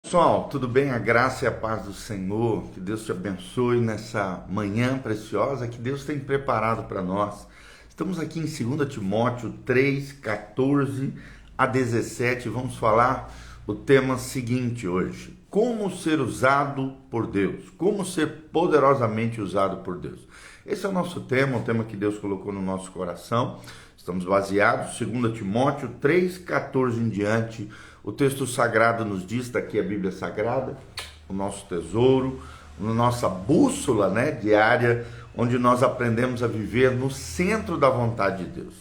Pessoal, tudo bem? A graça e a paz do Senhor, que Deus te abençoe nessa manhã preciosa que Deus tem preparado para nós. Estamos aqui em 2 Timóteo 3, 14 a 17, vamos falar o tema seguinte hoje: como ser usado por Deus, como ser poderosamente usado por Deus. Esse é o nosso tema, o tema que Deus colocou no nosso coração. Estamos baseados em 2 Timóteo 3, 14 em diante. O texto sagrado nos diz, está aqui a Bíblia Sagrada, o nosso tesouro, a nossa bússola, diária, onde nós aprendemos a viver no centro da vontade de Deus.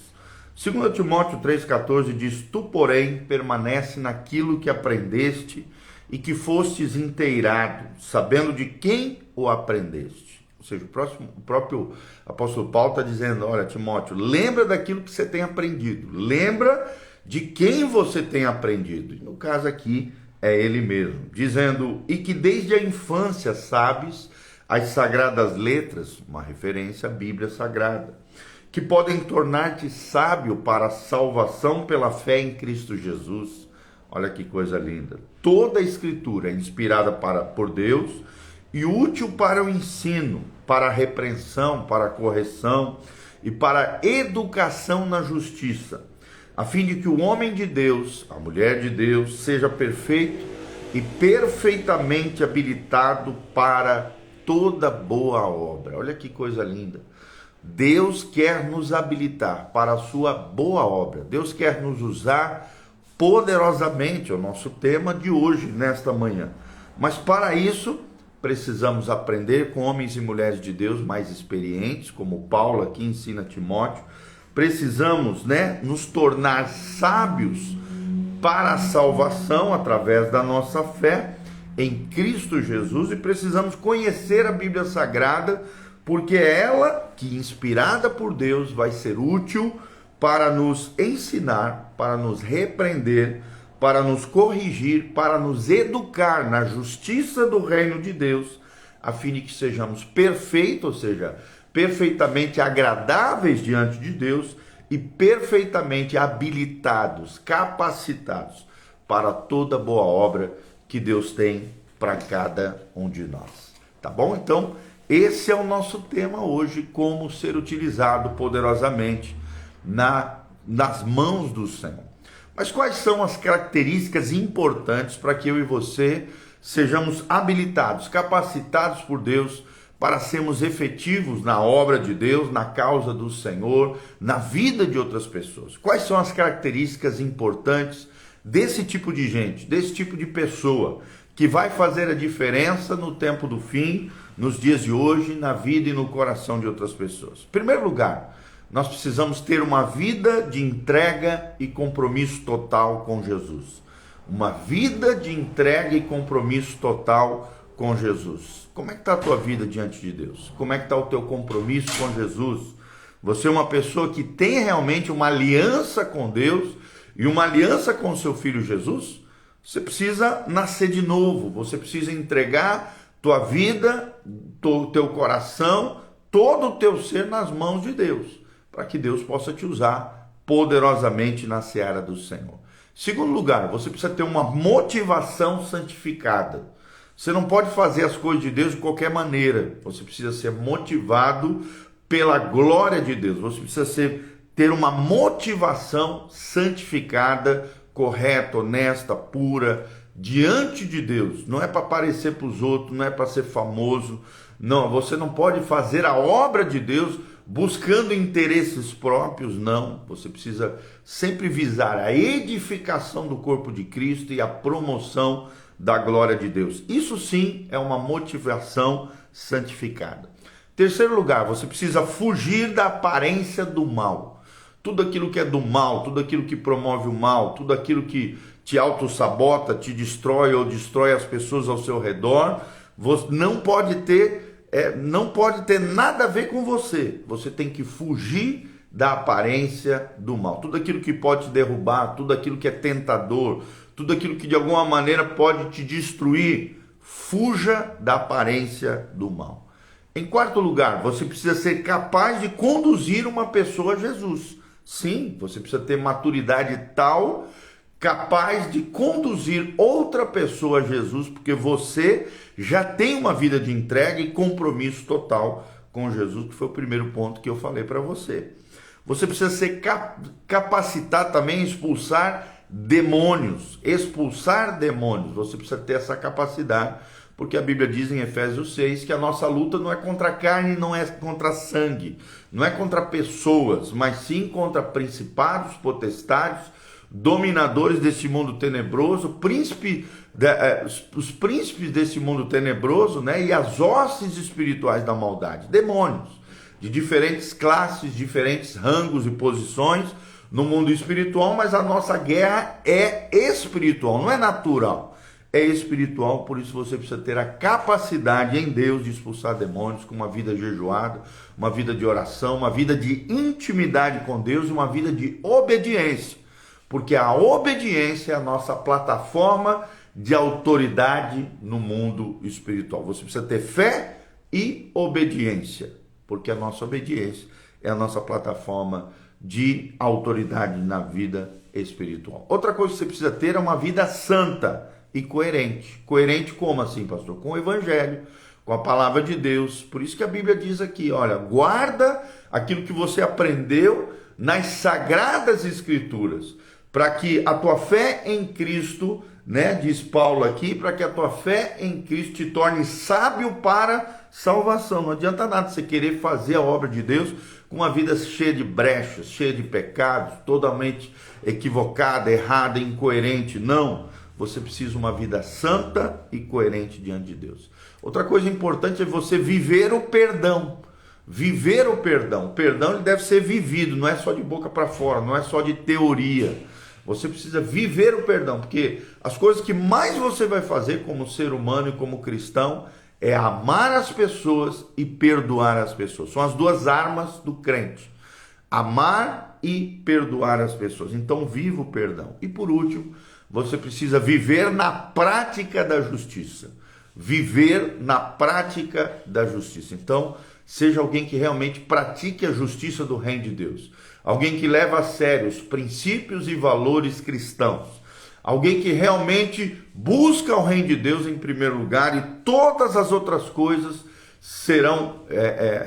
2 Timóteo 3,14 diz: tu, porém, permanece naquilo que aprendeste e que fostes inteirado, sabendo de quem o aprendeste. Ou seja, o próprio apóstolo Paulo está dizendo: olha, Timóteo, lembra daquilo que você tem aprendido, lembra de quem você tem aprendido. E no caso aqui é ele mesmo, dizendo: e que desde a infância sabes as sagradas letras, uma referência à Bíblia Sagrada, que podem tornar-te sábio para a salvação pela fé em Cristo Jesus. Olha que coisa linda. Toda a Escritura é inspirada por Deus e útil para o ensino, para a repreensão, para a correção e para a educação na justiça, a fim de que o homem de Deus, a mulher de Deus, seja perfeito e perfeitamente habilitado para toda boa obra. Olha que coisa linda. Deus quer nos habilitar para a sua boa obra. Deus quer nos usar poderosamente, é o nosso tema de hoje, nesta manhã. Mas para isso, precisamos aprender com homens e mulheres de Deus mais experientes, como Paulo aqui ensina a Timóteo. Precisamos, nos tornar sábios para a salvação através da nossa fé em Cristo Jesus, e precisamos conhecer a Bíblia Sagrada, porque é ela que, inspirada por Deus, vai ser útil para nos ensinar, para nos repreender, para nos corrigir, para nos educar na justiça do reino de Deus, a fim de que sejamos perfeitos, ou seja, perfeitamente agradáveis diante de Deus e perfeitamente habilitados, capacitados para toda boa obra que Deus tem para cada um de nós. Tá bom? Então, esse é o nosso tema hoje: como ser utilizado poderosamente nas mãos do Senhor. Mas quais são as características importantes para que eu e você sejamos habilitados, capacitados por Deus para sermos efetivos na obra de Deus, na causa do Senhor, na vida de outras pessoas? Quais são as características importantes desse tipo de gente, desse tipo de pessoa, que vai fazer a diferença no tempo do fim, nos dias de hoje, na vida e no coração de outras pessoas? Em primeiro lugar, nós precisamos ter uma vida de entrega e compromisso total com Jesus. Uma vida de entrega e compromisso total com Jesus. Como é que está a tua vida diante de Deus? Como é que está o teu compromisso com Jesus? Você é uma pessoa que tem realmente uma aliança com Deus e uma aliança com o seu Filho Jesus? Você precisa nascer de novo, você precisa entregar tua vida, teu coração, todo o teu ser nas mãos de Deus, para que Deus possa te usar poderosamente na seara do Senhor. Segundo lugar, você precisa ter uma motivação santificada. Você não pode fazer as coisas de Deus de qualquer maneira. Você precisa ser motivado pela glória de Deus. Você precisa ter uma motivação santificada, correta, honesta, pura, diante de Deus. Não é para aparecer para os outros, não é para ser famoso. Não, você não pode fazer a obra de Deus buscando interesses próprios, não. Você precisa sempre visar a edificação do corpo de Cristo e a promoção da glória de Deus. Isso sim é uma motivação santificada. Terceiro lugar, você precisa fugir da aparência do mal. Tudo aquilo que é do mal, tudo aquilo que promove o mal, tudo aquilo que te autossabota, te destrói ou destrói as pessoas ao seu redor, não pode ter nada a ver com você. Você tem que fugir da aparência do mal. Tudo aquilo que pode te derrubar, tudo aquilo que é tentador, tudo aquilo que de alguma maneira pode te destruir, fuja da aparência do mal. Em quarto lugar, você precisa ser capaz de conduzir uma pessoa a Jesus. Sim, você precisa ter maturidade tal capaz de conduzir outra pessoa a Jesus, porque você já tem uma vida de entrega e compromisso total com Jesus, que foi o primeiro ponto que eu falei para você. Você precisa ser capacitado também a expulsar demônios. Expulsar demônios. Você precisa ter essa capacidade, porque a Bíblia diz em Efésios 6 que a nossa luta não é contra carne, não é contra sangue, não é contra pessoas, mas sim contra principados, potestades, dominadores desse mundo tenebroso, os príncipes desse mundo tenebroso, né? E as hostes espirituais da maldade, demônios de diferentes classes, diferentes rangos e posições no mundo espiritual, mas a nossa guerra é espiritual, não é natural, é espiritual. Por isso você precisa ter a capacidade em Deus de expulsar demônios com uma vida jejuada, uma vida de oração, uma vida de intimidade com Deus e uma vida de obediência, porque a obediência é a nossa plataforma de autoridade no mundo espiritual. Você precisa ter fé e obediência, porque a nossa obediência é a nossa plataforma de autoridade na vida espiritual. Outra coisa que você precisa ter é uma vida santa e coerente. Coerente como assim, pastor? Com o Evangelho, com a palavra de Deus. Por isso que a Bíblia diz aqui, olha, guarda aquilo que você aprendeu nas sagradas escrituras, para que a tua fé em Cristo, né, diz Paulo aqui, para que a tua fé em Cristo te torne sábio para salvação. Não adianta nada você querer fazer a obra de Deus com uma vida cheia de brechas, cheia de pecados, totalmente equivocada, errada, incoerente. Não, você precisa de uma vida santa e coerente diante de Deus. Outra coisa importante é você viver o perdão. Viver o perdão. O perdão ele deve ser vivido, não é só de boca para fora, não é só de teoria. Você precisa viver o perdão, porque as coisas que mais você vai fazer como ser humano e como cristão é amar as pessoas e perdoar as pessoas. São as duas armas do crente. Amar e perdoar as pessoas. Então viva o perdão. E por último, você precisa viver na prática da justiça. Viver na prática da justiça. Então, seja alguém que realmente pratique a justiça do reino de Deus. Alguém que leva a sério os princípios e valores cristãos. Alguém que realmente busca o reino de Deus em primeiro lugar, e todas as outras coisas serão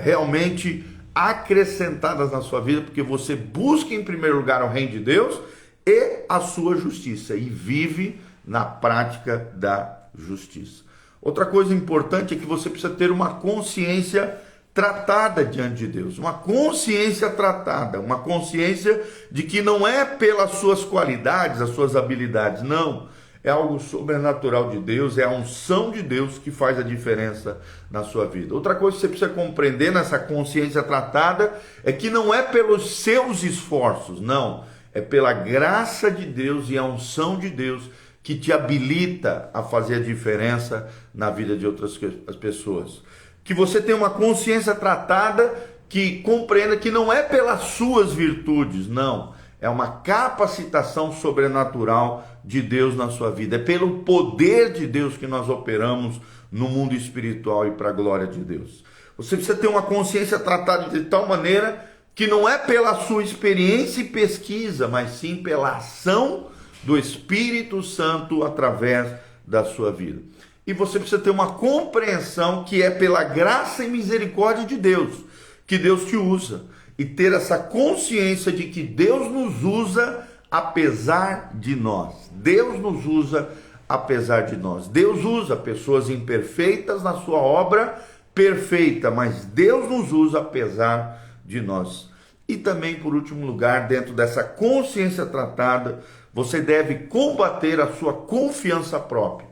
realmente acrescentadas na sua vida, porque você busca em primeiro lugar o reino de Deus e a sua justiça, e vive na prática da justiça. Outra coisa importante é que você precisa ter uma consciência tratada diante de Deus, uma consciência tratada, uma consciência de que não é pelas suas qualidades, as suas habilidades, não, é algo sobrenatural de Deus, é a unção de Deus que faz a diferença na sua vida. Outra coisa que você precisa compreender nessa consciência tratada é que não é pelos seus esforços, não, é pela graça de Deus e a unção de Deus que te habilita a fazer a diferença na vida de outras pessoas. Que você tenha uma consciência tratada que compreenda que não é pelas suas virtudes, não. É uma capacitação sobrenatural de Deus na sua vida. É pelo poder de Deus que nós operamos no mundo espiritual e para a glória de Deus. Você precisa ter uma consciência tratada de tal maneira que não é pela sua experiência e pesquisa, mas sim pela ação do Espírito Santo através da sua vida. E você precisa ter uma compreensão que é pela graça e misericórdia de Deus que Deus te usa, e ter essa consciência de que Deus nos usa apesar de nós. Deus nos usa apesar de nós. Deus usa pessoas imperfeitas na sua obra perfeita, mas Deus nos usa apesar de nós. E também, por último lugar, dentro dessa consciência tratada, você deve combater a sua confiança própria.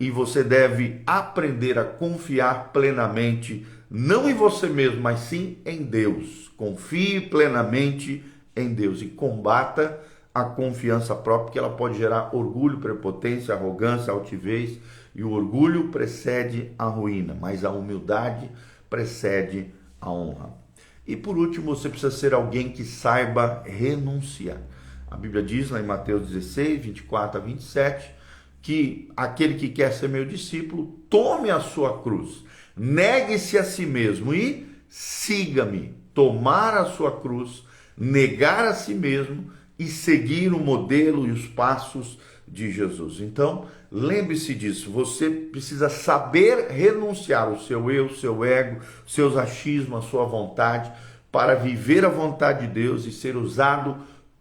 E você deve aprender a confiar plenamente, não em você mesmo, mas sim em Deus. Confie plenamente em Deus e combata a confiança própria, porque ela pode gerar orgulho, prepotência, arrogância, altivez. E o orgulho precede a ruína, mas a humildade precede a honra. E por último, você precisa ser alguém que saiba renunciar. A Bíblia diz lá em Mateus 16, 24 a 27, que aquele que quer ser meu discípulo, tome a sua cruz, negue-se a si mesmo e siga-me. Tomar a sua cruz, negar a si mesmo, e seguir o modelo e os passos de Jesus. Então, lembre-se disso, você precisa saber renunciar ao seu eu, seu ego, seus achismos, a sua vontade, para viver a vontade de Deus e ser usado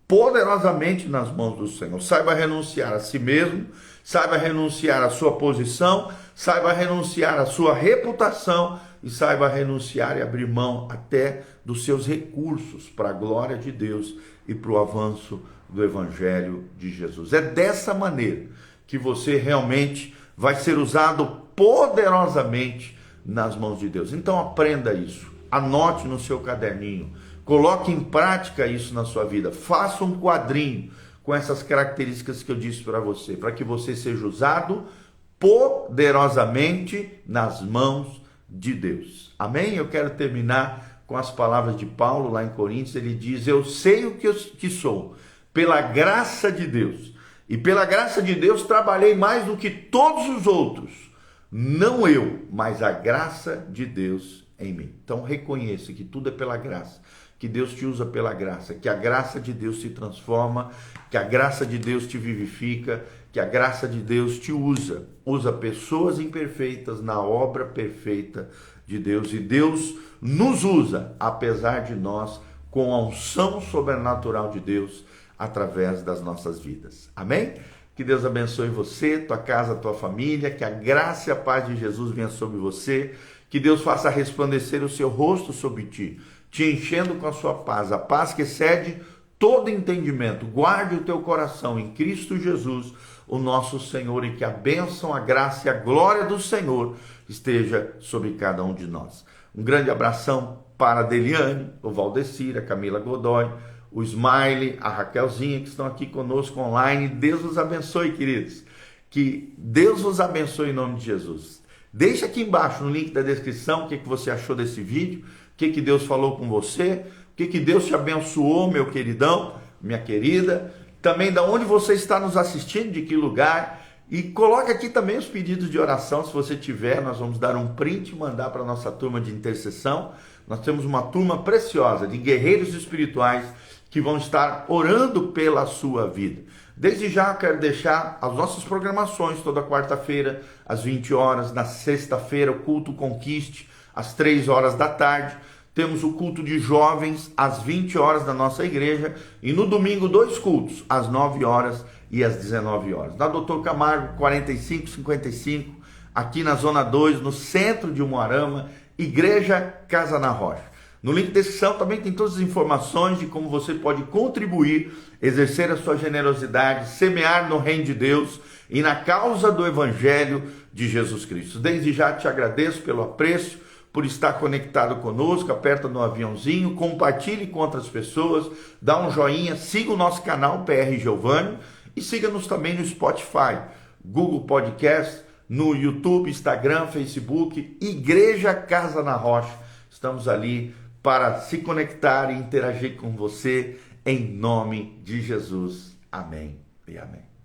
poderosamente nas mãos do Senhor. Saiba renunciar a si mesmo, saiba renunciar à sua posição, saiba renunciar à sua reputação e saiba renunciar e abrir mão até dos seus recursos para a glória de Deus e para o avanço do Evangelho de Jesus. É dessa maneira que você realmente vai ser usado poderosamente nas mãos de Deus. Então aprenda isso, anote no seu caderninho, coloque em prática isso na sua vida, faça um quadrinho com essas características que eu disse para você, para que você seja usado poderosamente nas mãos de Deus. Amém? Eu quero terminar com as palavras de Paulo lá em Coríntios. Ele diz: eu sei o que sou, pela graça de Deus, e pela graça de Deus trabalhei mais do que todos os outros, não eu, mas a graça de Deus em mim. Então reconheça que tudo é pela graça, que Deus te usa pela graça, que a graça de Deus te transforma, que a graça de Deus te vivifica, que a graça de Deus te usa pessoas imperfeitas na obra perfeita de Deus, e Deus nos usa, apesar de nós, com a unção sobrenatural de Deus, através das nossas vidas. Amém? Que Deus abençoe você, tua casa, tua família, que a graça e a paz de Jesus venha sobre você, que Deus faça resplandecer o seu rosto sobre ti, te enchendo com a sua paz, a paz que excede todo entendimento. Guarde o teu coração em Cristo Jesus, o nosso Senhor, e que a bênção, a graça e a glória do Senhor esteja sobre cada um de nós. Um grande abração para a Deliane, o Valdecir, a Camila Godoy, o Smiley, a Raquelzinha, que estão aqui conosco online. Deus os abençoe, queridos. Que Deus vos abençoe em nome de Jesus. Deixa aqui embaixo no link da descrição o que você achou desse vídeo, o que Deus falou com você, o que Deus te abençoou, meu queridão, minha querida. Também de onde você está nos assistindo, de que lugar. E coloque aqui também os pedidos de oração, se você tiver. Nós vamos dar um print e mandar para a nossa turma de intercessão. Nós temos uma turma preciosa de guerreiros espirituais que vão estar orando pela sua vida. Desde já eu quero deixar as nossas programações, toda quarta-feira, às 20 horas, na sexta-feira, o culto Conquiste, às 3 horas da tarde. Temos o culto de jovens, às 20 horas da nossa igreja. E no domingo, 2 cultos, às 9 horas e às 19 horas. Na Doutor Camargo, 4555, aqui na Zona 2, no centro de Umuarama, Igreja Casa na Rocha. No link de descrição também tem todas as informações de como você pode contribuir, exercer a sua generosidade, semear no reino de Deus e na causa do Evangelho de Jesus Cristo. Desde já te agradeço pelo apreço, por estar conectado conosco. Aperta no aviãozinho, compartilhe com outras pessoas, dá um joinha, siga o nosso canal PR Giovanni e siga-nos também no Spotify, Google Podcast, no YouTube, Instagram, Facebook, Igreja Casa na Rocha. Estamos ali para se conectar e interagir com você em nome de Jesus. Amém e amém.